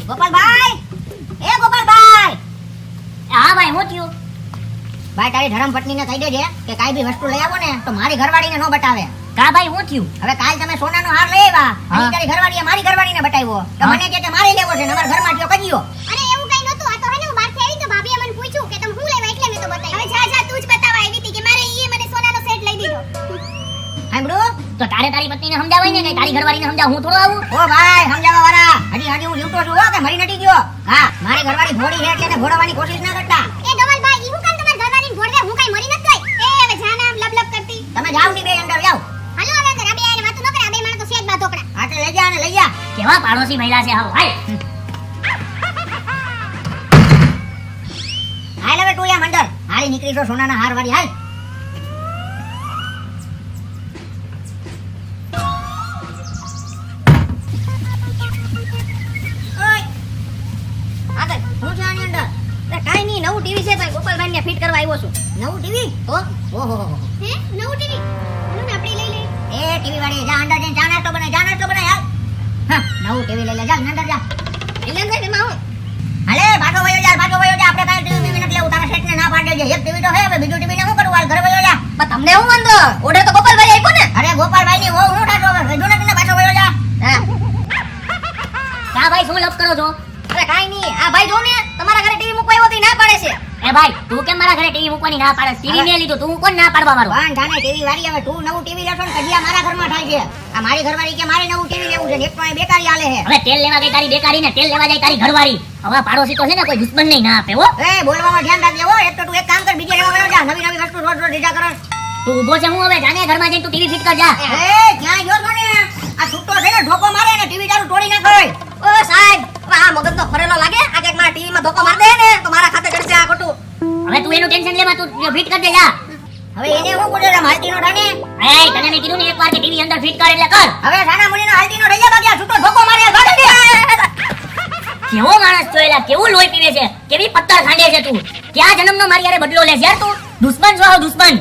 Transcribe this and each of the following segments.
ગોપાલભાઈ, એ ગોપાલભાઈ. હા ભાઈ, હું થયું? ભાઈ તારી ધરમ પત્નીને કહી દેજે કે કાઈ બી વસ્તુ લઈ આવો ને તો મારી ઘરવાળીને ન બતાવે. કા ભાઈ, હું થયું? હવે કાલ તમે સોનાનો હાર લઈ આવ્યા અને હા. તારી ઘરવાળીએ મારી ઘરવાળીને બતાવ્યો તો હા. મને કહે કે મારે લેવો છે ને અમારા ઘરમાં કયો કજીયો. અરે એવું કઈ નતું. આ તો હે ને હું બહારથી આવી તો ભાભીએ મને પૂછ્યું કે તમે શું લેવા એટલે મેં તો બતાવ્યું. હવે જા જા તું જ બતાવવા આવી હતી કે મારે ઈએ મને સોનાનો સેટ લઈ દીધો. સાંભળ્યું? તો તારે તારી પત્નીને સમજાવાય ને, કે તારી ઘરવાળીને સમજાવ, હું થોડો આવું? ઓ ભાઈ સમજાવવા વાળા, હજી હું જીવતો છું હો કે મરી નથી ગયો. હા મારી ઘરવાળી ભોળી છે એટલે એને ભોળવાની કોશિશ ના કરતા. એ ડોમલભાઈ ઈ હું કામ તમાર ઘરવાળીને ભોળવે? હું કઈ મરી નથી ગઈ. એ હવે જા નામ લબ લબ કરતી. તમે જાવ ની બે અંદર જાવ. હાલો હવે અંદર આ બે આઈને વાતો ન કરે. આ બે માણસ તો સેજ બાધો કડા. હાથે લઈ જા અને લઈ જા. કેવા પાડોશી મહિલા છે હાવ. હાય. હાલ હવે તું યા મંડર હારી નીકળી છો સોનાના હાર વાળી. હાલ ઓય આગળ હું છે આની અંદર. કાઈ નહીં, નવું ટીવી છે તો ગોપાલભાઈ ને ફિટ કરવા આવ્યો છું. નવું ટીવી? તો ઓહો હે નવું ટીવી? હાલો ને આપણે લઈ લઈએ. એ ટીવી વાળી જા અંદર જઈને ચા નાસ્તો બનાય, ચા નાસ્તો બનાય. હાલ હા નવું ટીવી લઈ લે. જા અંદર જા. એટલે ને એમાં હું હાલે ભાગો વયો જા, ભાગો વયો જા. આપણે કાઈ ટીવી નથી લેવું. તારા શેઠને ના પાડી દેજે. એક ટીવી તો હે, હવે બીજું ટીવી ને શું કરું? હાલ ઘરે વયો જા. પણ તમને હું વાંધો? ઓર્ડર તો ગોપાલભાઈ આપ્યો ને. અરે ગોપાલભાઈ ની વહુ હું થાતો હવે વેજો ને પાછો વયો જા. હા. કા ભાઈ, શું લપ કરો છો? અરે કાઈ નહીં. આ ભાઈ જો ને તમારા ઘરે ટીવી મૂકવા આવ્યો તો ઈ ના પાડે છે. એ ભાઈ, તું કેમ મારા ઘરે ટીવી મૂકવાની ના પાડે? ટીવી મેં લીધું, તું કોણ ના પાડવા વાળો? વાન જાને ટીવી વાળી. હવે તું નવું ટીવી લેશો ને કજિયા મારા ઘરમાં થાય છે. આ મારી ઘરવાળી કે મારે નવું ટીવી લેવું છે ને એક તો અહીં બેકારી હાલે છે. હવે તેલ લેવા ગઈ તારી બેકારી ને તેલ લેવા જાય તારી ઘરવાળી. હવે પાડોશી તો છે ને કોઈ દુશ્મન નહીં ના આપે હો. એ બોલવામાં ધ્યાન રાખજે હો. એક તો તું એક કામ કર, બીજે લેવા વયો જા. નવી નવી વસ્તુ રોજ રોજ લીધા કરો. તું ઊભો છે, હું હવે જાને ઘરમાં જઈને તું ટીવી ફિટ કર જા. એ ક્યાં ગયો છો ને? આ છૂટો છે ને ઢોકો મારે ને ટીવી તારું તોડી નાખે. ઓ સાહેબ, હવે આ મગજ તો ફરેલો લાગે. આ કે મારા ટીવી માં ધોકો માર દે ને તો મારા ખાતે ચડશે આ ખોટું. હવે તું એનું ટેન્શન લેવા, તું ફિટ કર દે જા. હવે એને હું બોલે રે માલતીનો ઠાને. એ તને મેં કીધું ને એકવાર કે ટીવી અંદર ફિટ કર એટલે કર. હવે સાના મુનીનો હાલતીનો રહી જા. બાકી આ છૂટો ઢોકો મારે ભાગી દે. કેવો માણસ છો એલા, કેવું લોહી પીવે છે, કેવી પત્તર ખાંડે છે તું. ક્યાં જન્મનો મારી યારે બદલો લે યાર તું. દુશ્મન છો, દુશ્મન.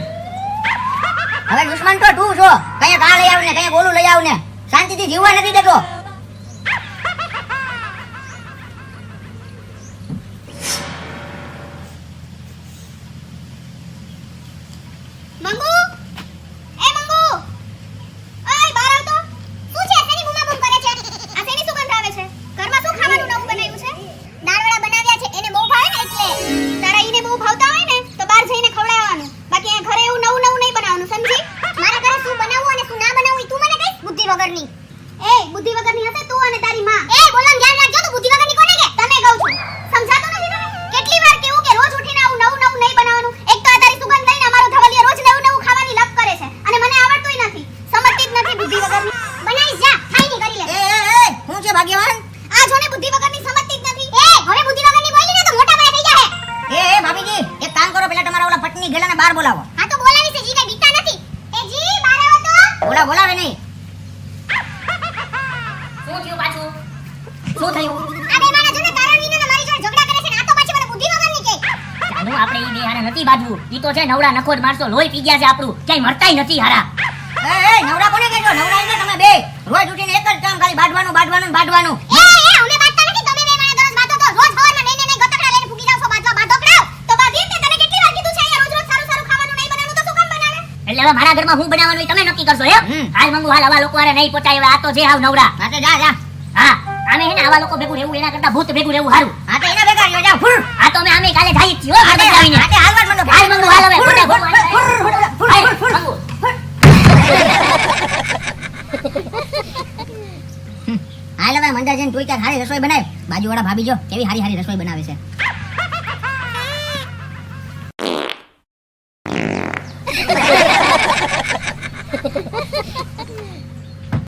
હવે દુશ્મન તો તું છો. કઈ આ લઈ આવ ને કઈ ઓલું લઈ આવ ને. શાંતિથી જીવવા નથી દેતો. મંગુ એ મંગુ ઓય બહાર આવ તો. શું છે? શેની બૂમાબૂમ કરે છે? આ શેની સુગંધ આવે છે? ઘરમાં શું ખાવાનું નવું બનાવ્યું છે? દાળવડા બનાવ્યા છે. એને બહુ ભાવે ને એટલે. તારા ઈને બહુ ભાવતા હોય ને તો બહાર જઈને ખવડાવવાનું. બાકી આ ઘરે એવું નવું નવું નહીં બનાવવાનું, સમજી? મારા ઘરે શું બનાવવું અને શું ના બનાવવું ઈ તું મને કહીશ, બુદ્ધિ વગરની. એ બુદ્ધિ વગરની હશે તું અને તારી માં. એ બોલવાનું ધ્યાન રાખજો. તું બુદ્ધિ વગરની કોને કે? તને કહું છું. સમજાતું નથી તને? કેટલી વાર કેવું કે રોજ ઉઠીને આવું નવું નવું નહીં બનાવવાનું. એક તો આ તારી સુગંધ લઈને અમારો ધવલિયો રોજ નવું નવું ખાવાની લપ કરે છે અને મને આવડતુંય નથી. સમજતી જ નથી બુદ્ધિ વગરની. બનાવીશ જા, ખાઈ ની કરી લે. એ હું છે ભાગ્યવાન? આ જોને બુદ્ધિ વગરની સમજતી જ નથી. એ હવે બુદ્ધિ વગરની બોલી ને તો મોટા પાયે થઈ જાહે. એ ભાભીજી એક કામ કરો, પેલા તમારા ઓલા પત્ની ગેલાને બહાર બોલાવો. હા તો બોલાવી છે. જી કઈ બીતા નથી. એ જી બહાર આવો તો. બોલાવે નહીં. શું થયું પાછું? શું થયું? આ બે માણસ જોને કારણ વિના મારી જોડે ઝઘડા કરે છે ને આ તો પાછી મને બુદ્ધિ વગરની કહે. જાનું આપણે ઈ બે હારે નથી બાજવું. ઈ તો છે નવડા નખોડ માણસો, લોહી પી ગયા છે આપણું. ક્યાંય મરતાય નથી હારા. એ નવરા કોને કહેજો? નવરા ને તમે બે રોજ ઉઠીને એક જ કામ, ખાલી બાંધવાનું બાંધવાનું બાંધવાનું. એ અમે બાંધતા નથી. તમે બે માણસ દરરોજ બાંધો તો. રોજ સવારમાં નહીં ગતકડા લઈને ફૂગી જાવ છો બાંધવા. બાંધોકડાવ તો બાંધીએ ને. તને કેટલી વાર કીધું છે અહીંયા રોજ રોજ સારું સારું ખાવાનું નહીં બનાવવાનું તો શું કામ બનાવે? એટલે હવે મારા ઘરમાં હું બનાવવાનું ઈ તમે નક્કી કરશો એમ? હાલ મંગુ હાલ, આવા લોકો હારે નહીં પટાય. હવે આ તો છે હાવ નવરા. હા તો જા જા. હા, આમે હે ને આવા લોકો ભેગું રહેવું એના કરતા ભૂત ભેગું રહેવું સારું. હા તો એના ભેગા રહ્યો જા. ફુર. આ તો અમે આમે કાલે જાય જ છીએ હો, ઘરે જાવીને. હા તે હાલવા જ માંડો. હાલ મંગુ હાલ હવે, ખોટા ભૂત. હાલ, મંગુ. હાલ હવે મંદર જઈને તું ક્યાં હારી રસોઈ બનાવ. બાજુવાળા ભાભી જો કેવી હારી હારી રસોઈ બનાવે છે.